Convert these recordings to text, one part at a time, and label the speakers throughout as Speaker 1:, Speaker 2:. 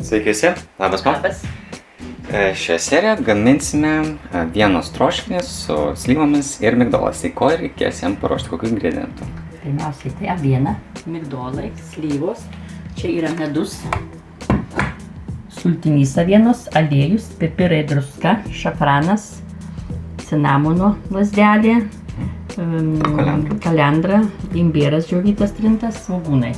Speaker 1: Sveiki visi, labas man.
Speaker 2: Labas.
Speaker 1: Šią seriją gaminsime avienos troškinį su slyvomis ir migdolas. Tai ko reikės jam paruošti, kokių ingredientų?
Speaker 2: Pirmiausiai tai aviena, migdolai, slyvos. Čia yra medus, sultinys avienos, aliejus, pipirai, druska, šafranas, cinamono lazdelė, kalendra, imbieras džiovytas trintas, svogūnai.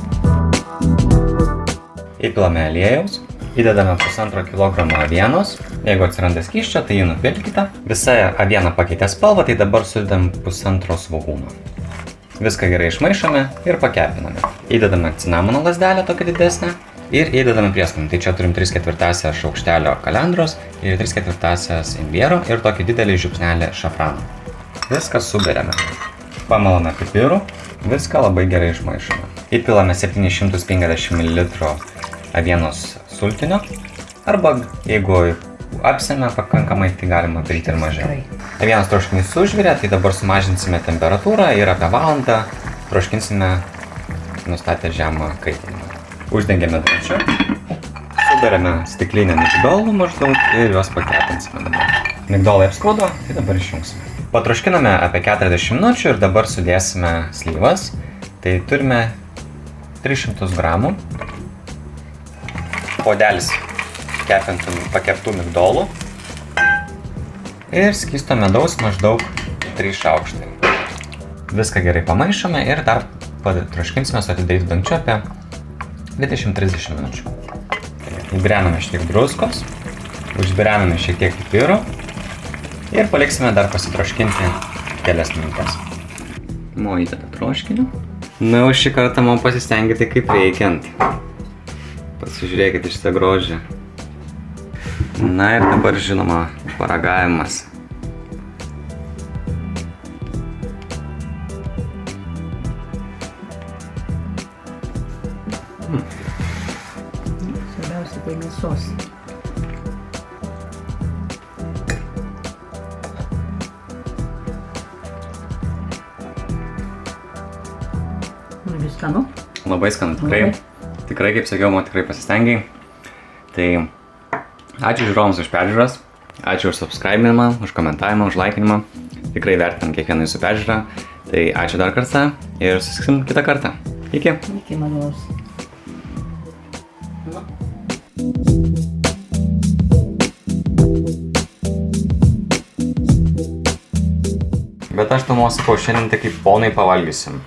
Speaker 1: Įpilame aliejaus, įdedame 1,5 kg avienos. Jeigu atsiranda skysčio, tai jį nupilkite. Visa aviena pakeitė spalvą, tai dabar sudedam 1,5 svogūno. Viską gerai išmaišome ir pakepiname. Įdedame cinamono lazdelę tokią didesnę ir įdedame prieskonį. Tai čia turim 3/4 šaukštelio kalendros ir 3/4 imbiero ir tokį didelį žiupsnelį šafrano. Viską suberiame. Pamalame pipirų, viską labai gerai išmaišome. Įpilame 750 ml avienos sultinio, arba jeigu apsėmė pakankamai, tai galima pilti ir mažiau. Avienos troškinys užvirė, tai dabar sumažinsime temperatūrą ir apie valandą troškinsime nustatę žemą kaitinimą. Uždengiame dangčiu, suberiame stiklinę migdolų maždaug ir juos pakepinsime dabar. Migdolai apskrudo, tai dabar išjungsime. Patroškiname apie 40 minučių ir dabar sudėsime slyvas. Tai turime 300 gramų. Podelis pakeptų migdolų ir skysto medaus maždaug 3 šaukštai. Viską gerai pamaišome ir dar patroškinsime su atidarytu dangčiu apie 20-30 minučių. Įbrename šiek tiek druskos, užbrename šiek tiek pipirų ir paliksime dar pasitroškinti kelias minutes. Mo įdeda troškinį. Na, šį kartą man pasistengėte kaip reikiant. Pasižiūrėkite šitą grožį. Na ir dabar žinoma paragavimas.
Speaker 2: Svarbiausia tai mėsos. Labai skanu.
Speaker 1: Labai skanu, tikrai. Tikrai, kaip sakiau, man tikrai pasistengiai. Tai ačiū žiūrovams už peržiūras, ačiū už subscribinimą, už komentavimą, už laikinimą. Tikrai vertinam kiekvieną jūsų peržiūrą. Tai ačiū dar kartą ir susitiksim kitą kartą. Iki.
Speaker 2: Iki malonaus.
Speaker 1: Bet aš tamo sakau, šiandien tai kaip ponai pavalgysim.